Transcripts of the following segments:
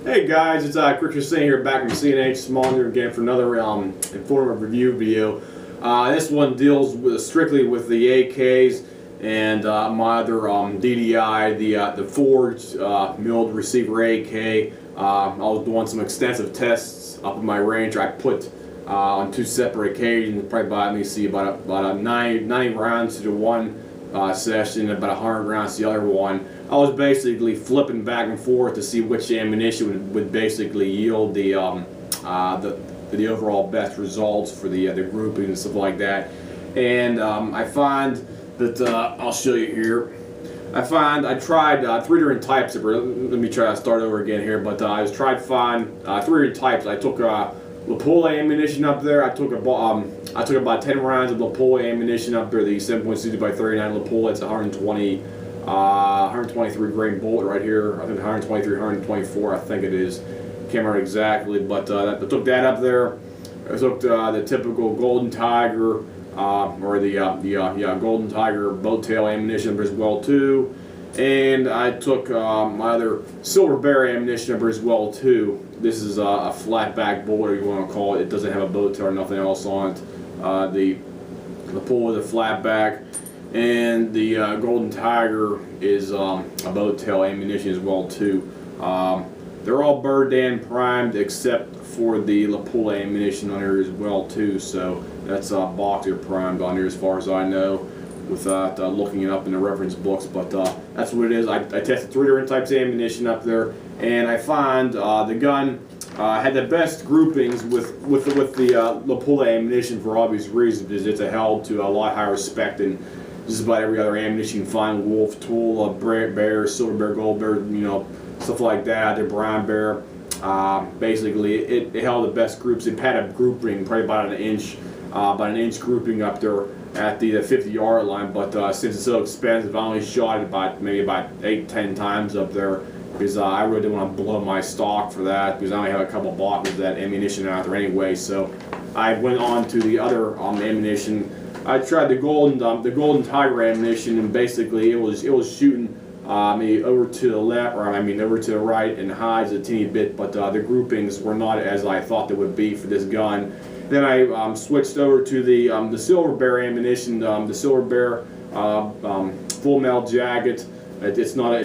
Hey guys, it's Christian Singh here back from CNH Small again for another informative review video. This one deals strictly with the AKs and my other DDI, the Forged milled receiver AK. I was doing some extensive tests up in my range. I put on two separate occasions, probably about 90 rounds to one session, about 100 rounds to the other one. I was basically flipping back and forth to see which ammunition would basically yield the overall best results for the grouping and stuff like that. And I find that I'll show you here. I tried three different types of. Let me try to start over again here. But I tried to find three different types. I took Lapula ammunition up there. I took about 10 rounds of Lapula ammunition up there. The 7.60 by 39 Lapula. It's 123 grain bullet right here. I think 123, 124. I think it is. Can't remember exactly, but I took that up there. I took the typical Golden Tiger or the Golden Tiger boat tail ammunition as well too. And I took my other Silver Bear ammunition number as well too. This is a flat back bullet, or you want to call it. It doesn't have a boat tail or nothing else on it. The pull with a flat back, and the Golden Tiger is a boat tail ammunition as well too. They're all Burdan primed except for the Lapula ammunition on here as well too. So that's Boxer primed on here as far as I know, without looking it up in the reference books, but that's what it is. I tested three different types of ammunition up there, and I found the gun had the best groupings with the Lapula ammunition for obvious reasons, because it's held to a lot higher spec than just about every other ammunition you can find. Wolf, Tool, Bear, Silver Bear, Gold Bear, stuff like that. The Brown Bear. Basically, it held the best groups. It had a grouping probably about an inch grouping up there at the 50-yard line, but since it's so expensive, I only shot it maybe about 8-10 times up there, because I really didn't want to blow my stock for that, because I only have a couple of boxes of that ammunition out there anyway. So I went on to the other ammunition. I tried the Golden Tiger ammunition, and basically it was shooting maybe over to the left, or over to the right, and hides a teeny bit, but the groupings were not as I thought they would be for this gun. Then I switched over to the Silver Bear ammunition, the Silver Bear full metal jacket. It's not a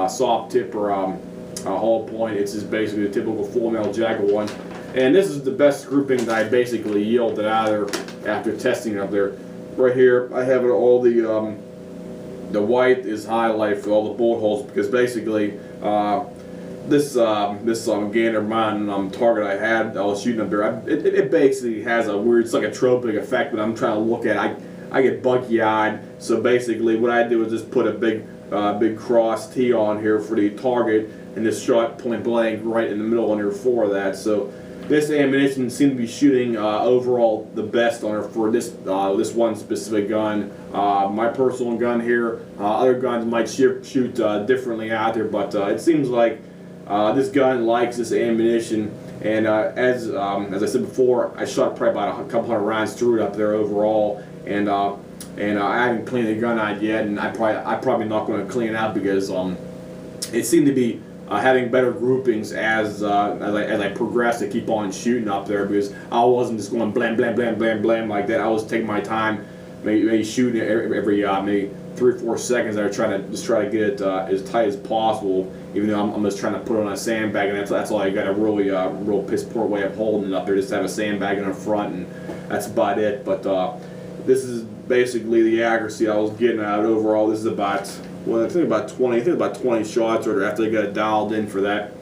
soft tip or a hollow point. It's just basically a typical full metal jacket one. And this is the best grouping that I basically yielded out of there after testing it up there. Right here, I have it all the white is highlighted for all the bullet holes, because basically this Gander Mountain target I was shooting up there, it basically has a weird, it's like a tropic effect, but I'm trying to look at it. I get bucky eyed, so basically what I do is just put a big cross T on here for the target, and just shot point blank right in the middle on here for that. So this ammunition seemed to be shooting overall the best on her for this one specific gun. My personal gun here. Other guns might shoot differently out there, but it seems like this gun likes this ammunition. And as I said before, I shot probably about a couple hundred rounds through it up there overall, and I haven't cleaned the gun out yet, and I'm probably not going to clean it out, because it seemed to be having better groupings as I progressed to keep on shooting up there, because I wasn't just going blam blam blam blam blam like that. I was taking my time, maybe shooting every maybe 3 or 4 seconds. I was trying to get it as tight as possible, even though I'm just trying to put it on a sandbag, and that's all I got. A really real piss poor way of holding it up there. Just have a sandbag in the front, and that's about it. But this is basically the accuracy I was getting out overall. This is about, well, I think about 20 shots or after I got it dialed in for that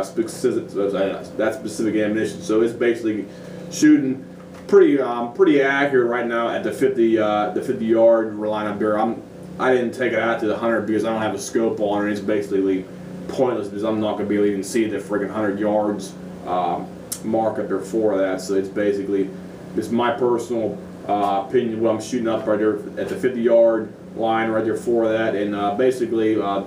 specific ammunition. So it's basically shooting pretty accurate right now at the 50-yard line up there. I didn't take it out to the 100 because I don't have a scope on it. It's basically pointless, because I'm not going to be able to even see the friggin' 100 yards mark up there for that. So it's basically, it's my personal opinion what I'm shooting up right there at the 50-yard line right there for that. And basically the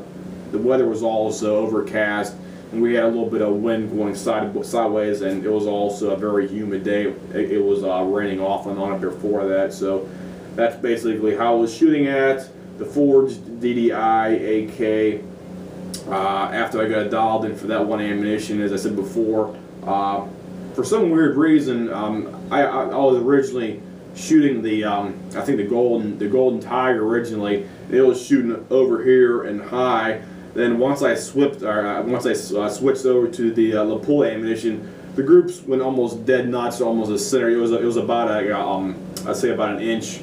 weather was also overcast, and we had a little bit of wind going sideways, and it was also a very humid day. It was raining off and on up there for that. So that's basically how I was shooting at the Forged DDI AK after I got it dialed in for that one ammunition, as I said before. For some weird reason, I was originally shooting the I think the golden tiger originally. It was shooting over here and high. Then once I switched over to the lapel ammunition, the groups went almost dead nuts, almost a center. It was about I'd say about an inch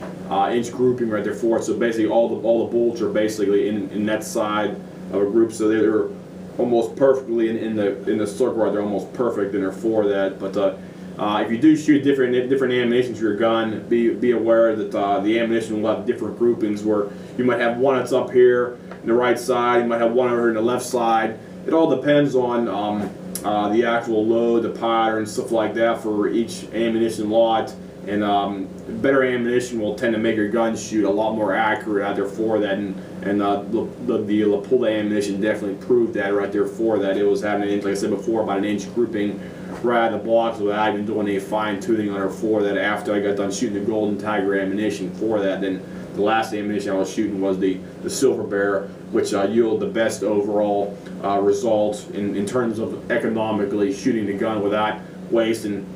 grouping right there for it. So basically all the bullets are basically in that side of a group. So they're almost perfectly in the circle right. They're almost perfect in there for that. But if you do shoot different ammunition to your gun, be aware that the ammunition will have different groupings, where you might have one that's up here in the right side, you might have one over here in the left side. It all depends on the actual load, the pattern, stuff like that for each ammunition lot. And better ammunition will tend to make your gun shoot a lot more accurate out there for that. And the lapel ammunition definitely proved that right there for that. It was having an inch, like I said before, about an inch grouping right out of the box without even doing any fine tuning on her for that. After I got done shooting the Golden Tiger ammunition for that, then the last ammunition I was shooting was the Silver Bear, which yielded the best overall results in terms of economically shooting the gun without wasting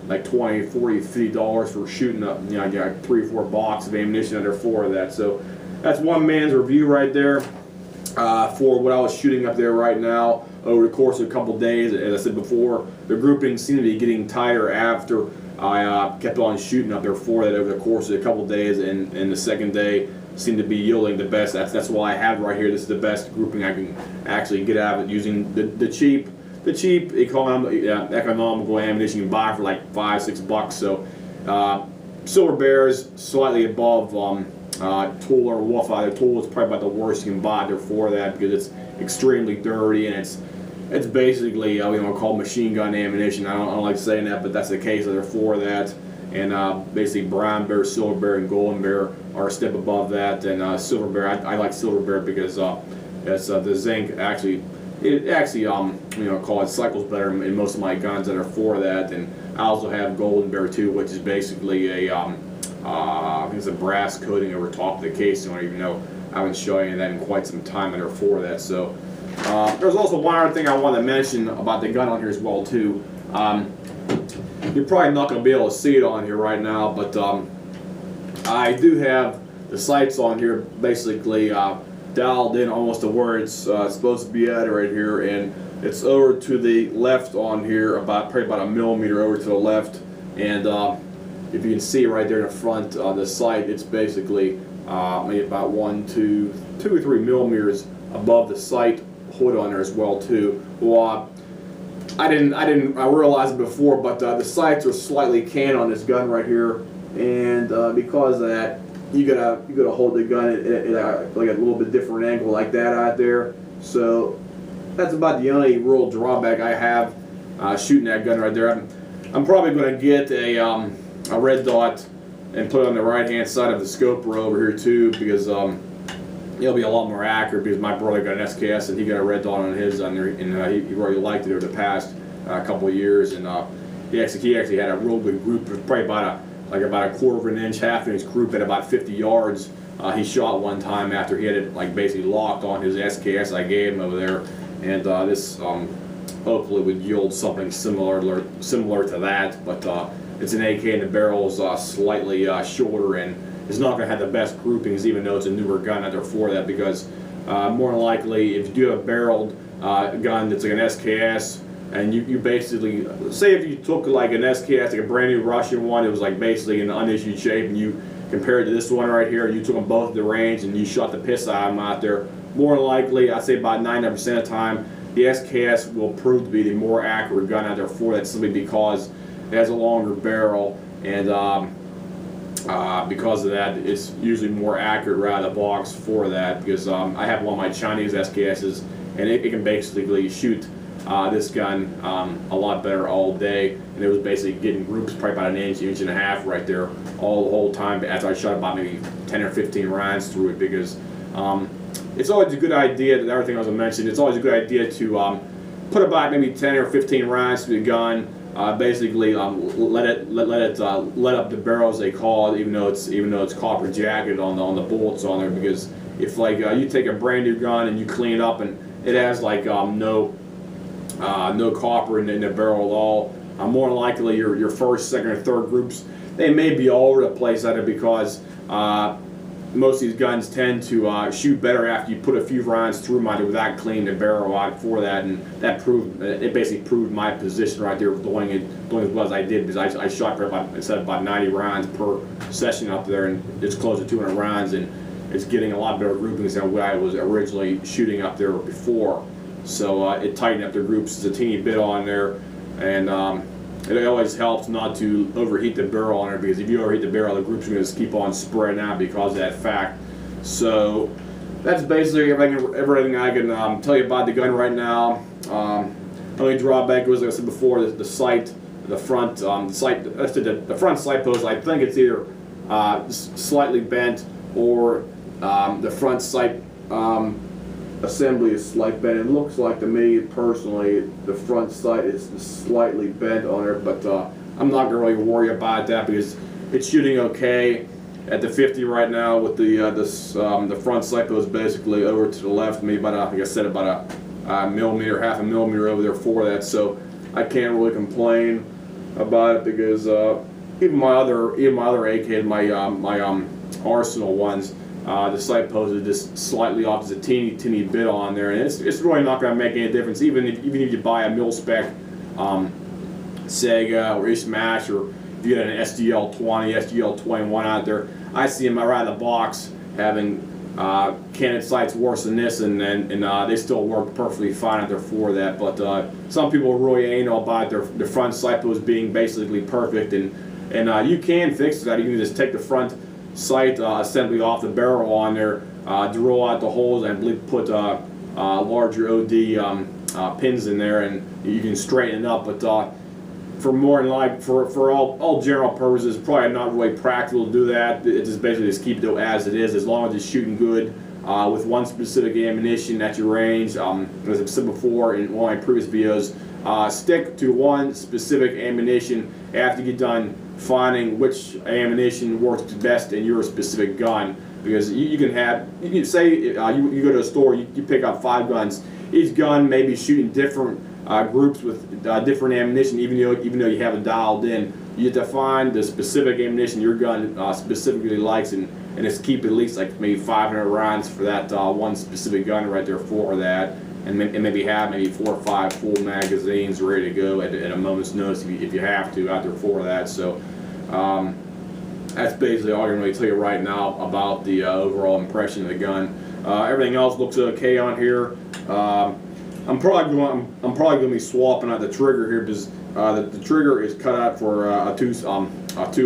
like $20, $40, $50 for shooting up, you know, 3 or 4 boxes of ammunition under 4 of that. So that's one man's review right there for what I was shooting up there right now over the course of a couple days. As I said before, the groupings seem to be getting tighter after I kept on shooting up there for that over the course of a couple days, and the second day seemed to be yielding the best. That's why I have it right here. This is the best grouping I can actually get out of it using the cheap economical ammunition you can buy for like $5, $6. So Silver Bear is slightly above Tool or Wolf. Tool is probably about the worst you can buy there for that, because it's extremely dirty and it's basically called machine gun ammunition. I don't like saying that, but that's the case there for that. And basically Brown Bear, Silver Bear, and Golden Bear are a step above that. And Silver Bear, I like Silver Bear because it's the zinc actually. It actually, it cycles better in most of my guns that are for that. And I also have Golden Bear too, which is basically a, I think it's a brass coating over top of the case. I don't even know. I haven't shown you that in quite some time that are for that. So there's also one other thing I want to mention about the gun on here as well too. You're probably not going to be able to see it on here right now, but I do have the sights on here basically dialed in almost to where it's supposed to be at right here, and it's over to the left on here, probably about a millimeter over to the left. And if you can see right there in the front on the sight, it's basically maybe about 2 or 3 millimeters above the sight hood on there as well too. Well, I realized it before, but the sights are slightly canned on this gun right here, and because of that, you gotta hold the gun at like a little bit different angle like that out there. So that's about the only real drawback I have shooting that gun right there. I'm probably going to get a red dot and put it on the right hand side of the scope over here too, because it'll be a lot more accurate, because my brother got an SKS and he got a red dot on his on there, and he really liked it over the past couple of years. And he actually had a real good group, probably about a quarter of an inch, half an inch group at about 50 yards. He shot one time after he had it like basically locked on his SKS I gave him over there, and this hopefully would yield something similar to that. But it's an AK and the barrel is slightly shorter, and it's not going to have the best groupings, even though it's a newer gun out there for that, because more than likely, if you do have a barreled gun that's like an SKS, and you basically, say if you took like an SKS, like a brand new Russian one, it was like basically in unissued shape, and you compared to this one right here, you took them both to the range and you shot the piss out of them out there, more than likely, I'd say about 99% of the time, the SKS will prove to be the more accurate gun out there for that, simply because it has a longer barrel, and because of that, it's usually more accurate right out of the box for that, because I have one of my Chinese SKSs, and it can basically shoot this gun a lot better all day, and it was basically getting groups probably about an inch and a half right there all the whole time after I shot about maybe 10 or 15 rounds through it, because it's always a good idea, the other thing I was going to mention, it's always a good idea to put about maybe 10 or 15 rounds through the gun, basically let up the barrel, as they call it, even though it's copper jacketed on the bullets on there, because if like you take a brand new gun and you clean it up and it has like no copper in the barrel at all. More than likely your first, second, or third groups, they may be all over the place at it because most of these guns tend to shoot better after you put a few rounds through them without cleaning the barrel out for that, and it basically proved my position right there, doing as well as I did, because I shot for about 90 rounds per session up there, and it's close to 200 rounds, and it's getting a lot better groupings than what I was originally shooting up there before. So it tightened up the groups. It's a teeny bit on there, and it always helps not to overheat the barrel on it, because if you overheat the barrel, the groups are going to just keep on spreading out because of that fact. So that's basically everything I can tell you about the gun right now. Only drawback was, like I said before, the sight, the front the front sight post. I think it's either slightly bent or the front sight assembly is slightly bent. It looks like to me personally the front sight is slightly bent on it, but I'm not gonna really worry about that because it's shooting okay at the 50 right now with the front sight post basically over to the left, maybe about like I said, about a millimeter, half a millimeter over there for that. So I can't really complain about it because even my other AK, my Arsenal ones, the sight post is just slightly off, just a teeny bit on there, and it's really not going to make any difference. Even if you buy a mil-spec Sega or Ishmash, or if you get an SGL-20, SGL-21 out there, I see them right out of the box having Canon sights worse than this, and they still work perfectly fine out there for that. But some people really ain't all about their front sight post being basically perfect, and you can fix that. You can just take the front sight assembly off the barrel on there, drill out the holes, and I believe put larger OD pins in there, and you can straighten it up. But for all general purposes, probably not really practical to do that. It just basically just keep it as it is, as long as it's shooting good with one specific ammunition at your range. As I've said before in one of my previous videos, stick to one specific ammunition after you get done finding which ammunition works best in your specific gun, because you can say you go to a store, you pick up 5 guns. Each gun may be shooting different groups with different ammunition, even though you have it dialed in. You have to find the specific ammunition your gun specifically likes, and just keep at least like maybe 500 rounds for that one specific gun right there for that, and maybe have maybe 4 or 5 full magazines ready to go at a moment's notice if you have to out there for that. So that's basically all I can really tell you right now about the overall impression of the gun. Everything else looks okay on here. I'm probably going to be swapping out the trigger here, because the trigger is cut out for a two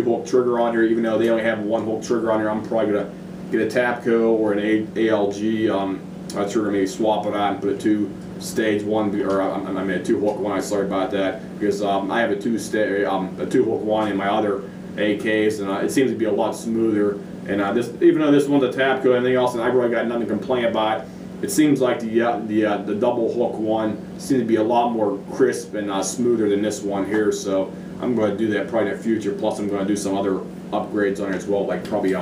hook trigger on here. Even though they only have 1 hook trigger on here, I'm probably going to get a Tapco or an ALG trigger, maybe swap it out and put a 2-stage one, or I mean a 2-hook one. I'm sorry about that, because I have a 2-hook one in my other AKs, and it seems to be a lot smoother. And even though this one's a Tapco and everything else, and I really got nothing to complain about, it seems like the double hook one seems to be a lot more crisp and smoother than this one here. So I'm going to do that probably in the future. Plus I'm going to do some other upgrades on it as well, like probably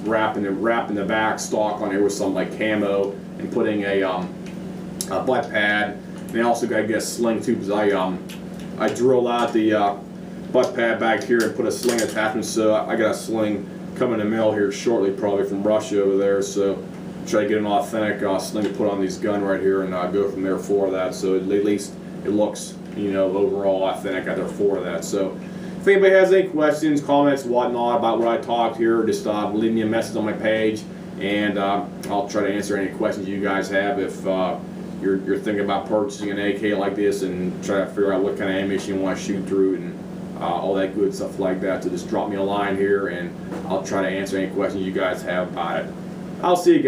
wrapping the back stock on here with some like camo, and putting a butt pad. And I also got to get a sling too, because I drilled out the butt pad back here and put a sling attachment. So I got a sling coming in the mail here shortly, probably from Russia over there. So try to get an authentic sling to put on this gun right here, and go from there for that. So at least it looks, overall authentic out there for that. So if anybody has any questions, comments, whatnot about what I talked here, just leave me a message on my page, and I'll try to answer any questions you guys have if you're thinking about purchasing an AK like this, and try to figure out what kind of ammunition you want to shoot through, and all that good stuff like that. So just drop me a line here, and I'll try to answer any questions you guys have about it. I'll see you guys.